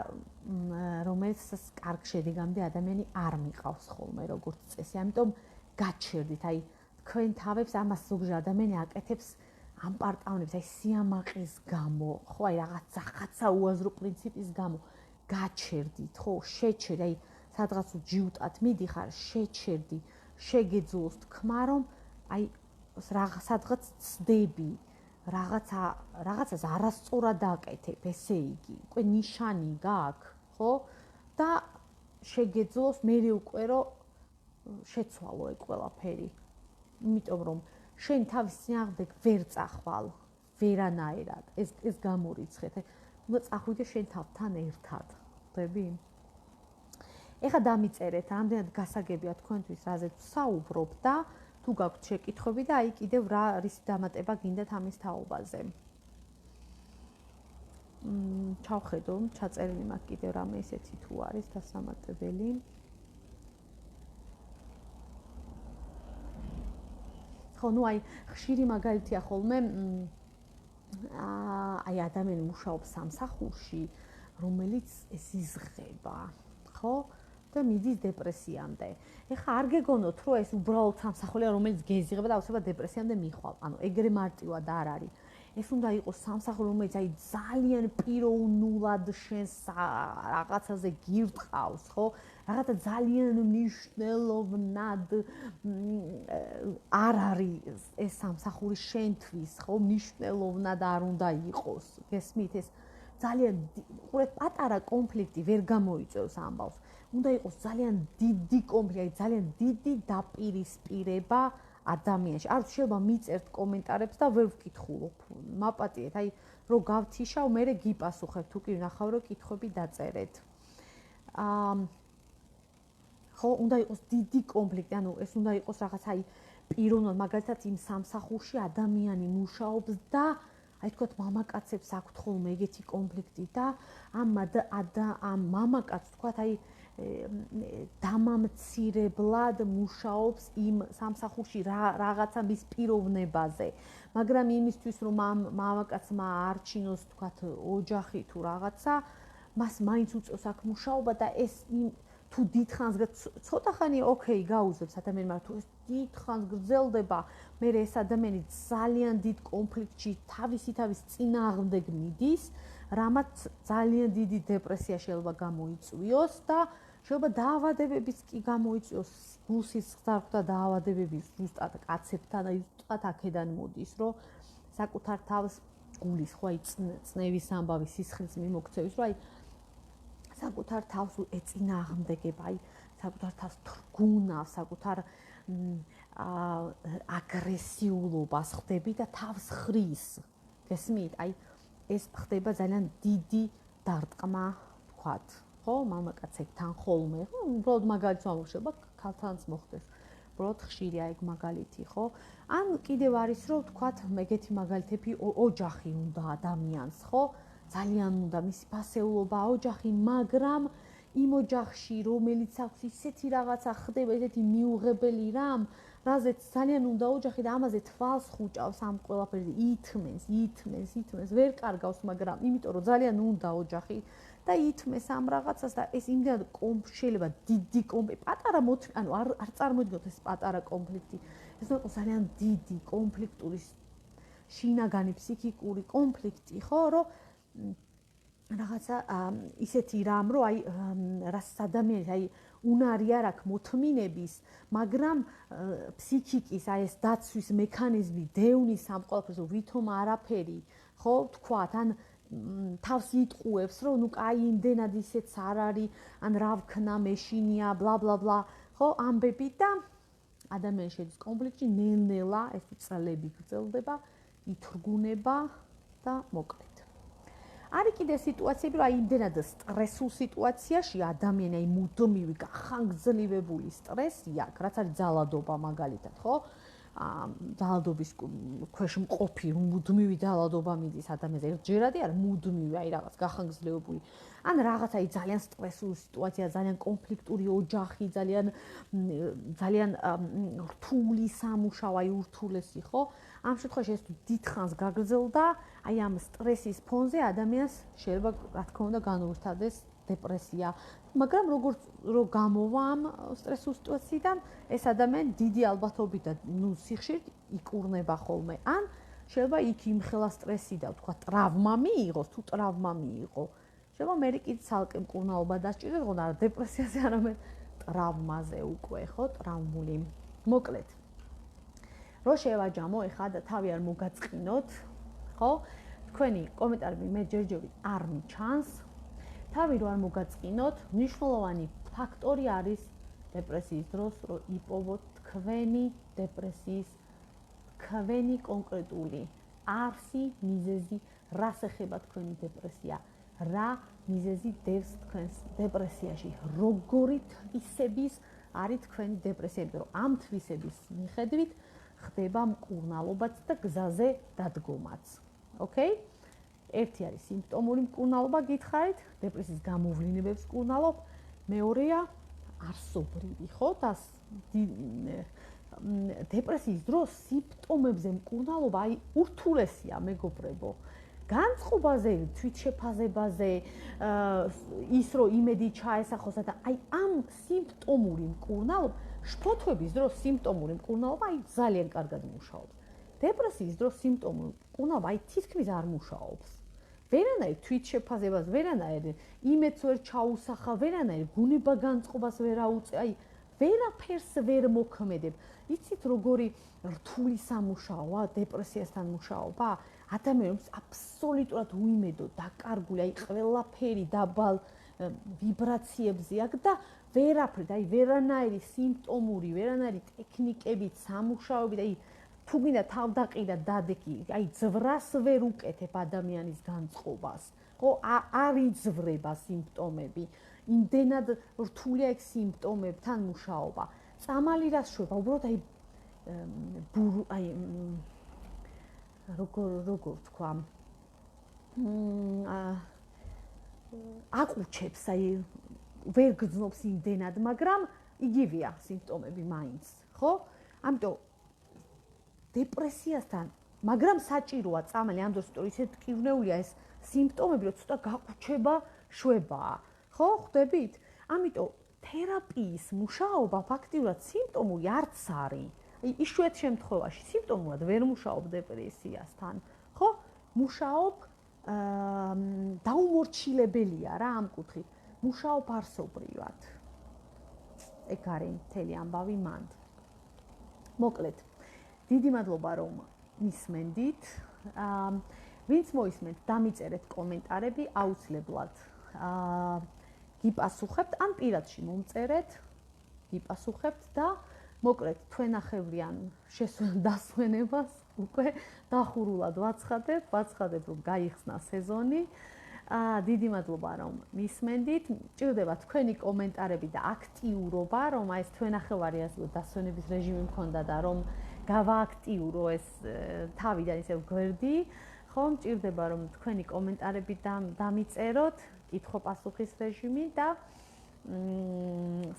რომელსაც კარგ შედეგამდე ადამიანი არ მიყავს ხოლმე როგორც წესი. ამიტომ გაჩერდით, აი თქვენ თავებს ამას ზოგჯერ ადამიანი აკეთებს ამ პარტავნებს, აი სიამაყის გამო, ხო, აი რაღაცა უაზრო პრინციპის გამო გაჩერდით, ხო, შეჩერდი, აი სადღაც ჯიუტად მიდიხარ, შეჩერდი, შეგეძლოს თქმა, რომ აი სადღაც ცდები, რაღაცას არასწორად აკეთებ, ესე იგი, უკვე ნიშანი გააქვს, ხო? და შეგეძლოს მერე უკვე რომ შეცვალო ეგ ყველაფერი. იმიტომ რომ შენ თავის წინააღმდეგ ვერ წახვალ, ვერანაირად, ეს გამორიცხეთ. უნდა წახვიდე შენ თავთან ერთად, ხვდები? ეხლა დამიწერეთ, ამდენად გასაგებია თქვენთვის, რაზეც ვსაუბრობ და თუ გაქვთ შეკითხვები და აი კიდევ რა არის დამატება გინდათ ამის თაობაზე. ჩავხედო, ჩაწერილი მაქვს კიდევ რამე ისეთი თუ არის დასამატებელი. ხო, ნუ აი ხშირი მაგალითია ხოლმე აი ადამიანი მუშაობს სამსახურში, რომელიც ეს იზღება, ხო? და მიდის დეპრესიამდე. ეხლა არ გეგონოთ, რომ ეს უბრალოდ სამსახურია, რომელიც გეზიღება და აუცილებლად დეპრესიამდე მიხვალ. ანუ ეგრე მარტივად არ არის. ეს უნდა იყოს სამსახური, რომელიც აი ძალიან პიროვნულად შენს რაღაცაზე გირტყავს, ხო? რაღაცა ძალიან მნიშვნელოვნად არ არის ეს სამსახური შენთვის, ხო? მნიშვნელოვნად არ უნდა იყოს. გესმით, ეს ძალიან პატარა კონფლიქტი ვერ გამოიწვევს ამბავს. უნდა იყოს ძალიან დიდი კონფლიქტი, ძალიან დიდი დაპირისპირება ადამიანში. არ შეიძლება მიწერთ კომენტარებს და ვერ ვკითხულობ. მაპატიეთ, აი რო გავთიშავ, მე გიპასუხებ, თუ კი ვნახავ, რომ კითხვები დაწერეთ. ხო, უნდა იყოს დიდი კონფლიქტი, ანუ ეს უნდა იყოს რაღაც აი პიროვნულად, მაგალითად იმ სამსახურში ადამიანი მუშაობს და აი თქვათ მამაკაცებს აქვთ ხოლმე ეგეთი კონფლიქტი და ამ მამაკაცს თქვათ აი დამამცირებლად მუშაობს იმ სამსახურში რაღაცა მის პიროვნებაზე. მაგრამ იმისთვის რომ მამაკაცმა არჩინოს თქვათ ოჯახი თუ რაღაცა, მას მაინც უწევს აქ მუშაობა და ეს თუ დიდხანს ცოტა ხანი ოკეი გაუზებს ადამიანმა თუ ეს დიდხანს გრძელდება, მე ეს ადამიანი ძალიან დიდ კონფლიქტში თავის წინააღმდეგ მიდის, რამაც ძალიან დიდი დეპრესია შეიძლება გამოიწვიოს და შეიძლება დაავადებებიც კი გამოიწვიოს, გულსისხლძარღვთა დაავადებების ზუსტად კაცებთან, აი ზუსტად აქედან მოდის, რომ საკუთარ თავს გულის ხო აი წნევის ამბავი სისხლის მიმოქცევის, რომ აი საკუთარ თავს ეწინააღმდეგება, აი საკუთარ თავს თრგუნავს, საკუთარ აგრესიულობას ხდები და თავს ხრის. გესმით? აი ეს ხდება ძალიან დიდი დარტყმა, ვთქვათ, ხო, მამაკაცებთან ხოლმე, ხო, უბრალოდ მაგალითს ვამუშავებ, ქალთანაც მოხდეს. უბრალოდ ხშირია ეგ მაგალითი, ხო? ან კიდევ არის, რომ ვთქვათ, მეგეთი მაგალითები ოჯახი უნდა ადამიანს, ხო? ძალიან უნდა მისი ფასეულობა ოჯახი, მაგრამ იმ ოჯახში, რომელიც აქვს ისეთი რაღაცა ხდება, ესეთი მიუღებელი რამ, რაზეც ძალიან უნდა ოჯახი და ამაზე თვალს ხუჭავს ამ ყველაფერზე, ითმეს, ვერ კარგავს, მაგრამ იმიტომ რომ ძალიან უნდა ოჯახი და ითმეს ამ რაღაცას და ეს იმდენად შეიძლება დიდი კონფლიქტი, პატარა ანუ არ წარმოიდგინოთ ეს პატარა კონფლიქტი. ეს უნდა იყოს ძალიან დიდი კონფლიქტური შინაგანი ფსიქიკური კონფლიქტი, ხო, რომ რაღაცა ისეთი რამ, რომ აი რასაც ადამიანს აი უნარი არ აქვს მოთმინების, მაგრამ ფსიქიკის აი ეს დაცვის მექანიზმი დევნის ამ ყველაფერს, რომ ვითომ არაფერი, ხო, ვთქვათ, ან თავს იტყუებს, რომ ნუ კაი იმდენად ისეც არ არის, ან რა ვქნა, მეშინია, ბლა ბლა ბლა, ხო, ამბები და ადამიანი შედის კონფლიქტში, ნელ-ნელა ეს წლები გრძელდება, ითრგუნება და მოკლედ. არის კიდე სიტუაციები, რომ აი იმდენად სტრესულ სიტუაციაში ადამიანი აი მუდმივი გახანგრძლივებული სტრესი აქვს, რაც არის ძალადობა მაგალითად, ხო? ძალადობის ქვეშ მყოფი, მუდმივი ძალადობა მიდის ადამიანზე, ერთჯერადი არ მუდმივი, აი რაღაც გახანგრძლივებული. ან რაღაც აი ძალიან სტრესული სიტუაცია, ძალიან კონფლიქტური ოჯახი, ძალიან რთული სამუშაო, აი ურთულესი, ხო? ამ შემთხვევაში ეს დიდხანს გაგრძელდა, აი ამ სტრესის ფონზე ადამიანს შეიძლება, რა თქმა უნდა, განუვითარდეს დეპრესია. მაგრამ როგორც რო გამოვა ამ სტრესულ სიტუაციიდან, ეს ადამიანი დიდი ალბათობით და ნუ სიხშირით იკურნება ხოლმე. ან შეიძლება იქ იმხელა სტრესი და ვთქვა ტრავმა მიიღოს, თუ ტრავმა მიიღო. შეიძლება მე კიდე ცალკე მკურნალობა დასჭირდეს, ხო, არა დეპრესიაზე, არამედ ტრავმაზე უკვე, ხო, ტრავმული. მოკლედ. რო შევაჯამო, ეხლა და თავი არ მოგაწყინოთ, ხო? თქვენი კომენტარები მე ჯერჯერობით არ მიჩანს. თავი რო არ მოგაწყინოთ, მნიშვნელოვანი ფაქტორი არის დეპრესიის დროს, რომ იპოვოთ თქვენი დეპრესიის თქვენი კონკრეტული არსი, მიზეზი, რას ეხება თქვენი დეპრესია, რა მიზეზი დევს თქვენს დეპრესიაში, როგორი თვისების არის თქვენი დეპრესია, იმიტომ რომ ამ თვისების მიხედვით ხდება მკურნალობაც და გზაზე დადგომაც. ოკეი? ერთი არის სიმპტომური მკურნალობა, გითხარით, დეპრესიის გამოვლინებებს მკურნალობ, მეორეა არსობრივი, ხო? და დეპრესიის დროს სიმპტომებზე მკურნალობა აი ურთულესია, მეგობრებო. განწყობაზე, თვითშეფაზებაზე, ის რომ იმედი ჩაესახოსა და აი ამ სიმპტომური მკურნალობა, შფოთვების დროს სიმპტომური მკურნალობა აი ძალიან კარგად მუშაობს. დეპრესიის დროს სიმპტომური მკურნალობა აი თითქმის არ მუშაობს. ვერანაირ თვითშეფაზებას, ვერანაირ იმედს ვერ ჩაუსახა, ვერანაირ ბუნება განწყობას ვერ აუწე, აი ვერაფერს ვერ მოქმედებ. იცით როგორი რთული სამუშაოა დეპრესიასთან მუშაობა? ადამიანს აბსოლუტურად უიმედო, დაკარგული, აი ყველაფერი დაბალ ვიბრაციებზე აქვს და ვერაფერი, აი ვერანაირი სიმპტომური, ვერანაირი ტექნიკებით, სამუშაოებით, აი თუ გინდა თავდაყირა დადექი, აი ძვრას ვერ უკეთებ ადამიანის განწყობას. ხო, არ იძვრება სიმპტომები. იმდენად რთულია ეგ სიმპტომებთან მუშაობა. წამალი რას შვება? უბრალოდ აი როგორ თქვა? აყუჩებს, აი ვერ გრძნობს იმდენად, მაგრამ იგივეა სიმპტომები მაინც, ხო? ამიტომ დეპრესიასთან, მაგრამ საჭიროა წამალი ამ დროს იმიტომ ისე ტკივნეულია ეს სიმპტომები, რომ ცოტა გაყუჩება შვებაა, ხო? ხვდებით? ამიტომ თერაპიის მუშაობა ფაქტიურად სიმპტომური არც არის. იშვიათ შემთხვევაში სიმპტომურად ვერ მუშაობ დეპრესიასთან, ხო? მუშაობ დაუმორჩილებელია რა ამ კუთხით. მუშაობ არსობრივად. ეგ არის მთელი ამბავი მანდ. მოკლედ, დიდი მადლობა რომ მისმენდით. ვინც მოისმენთ, დამიწერეთ კომენტარები აუცილებლად. გიპასუხებთ, ან პირადში მომწერეთ, გიპასუხებთ და მოკლედ თქვენახევრიან დასვენებას უკვე დახურულად ვაცხადებ, რომ გაიხსნა სეზონი. დიდი მადლობა რომ მისმენდით. მჭირდება თქვენი კომენტარები და აქტიურობა, რომ აი ეს თქვენახევარი ასე დასვენების რეჟიმი მქონდა და რომ გავააქტიურო ეს თავიდან ისე გვერდი. ხო, მჭირდება რომ თქვენი კომენტარები დამიწეროთ, კითხვა-პასუხის რეჟიმი და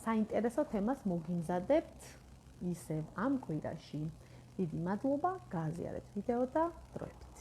საინტერესო თემას მოგიმზადებთ ისევ ამ კვირაში. დიდი მადლობა, გააზიარეთ ვიდეო და დროებით.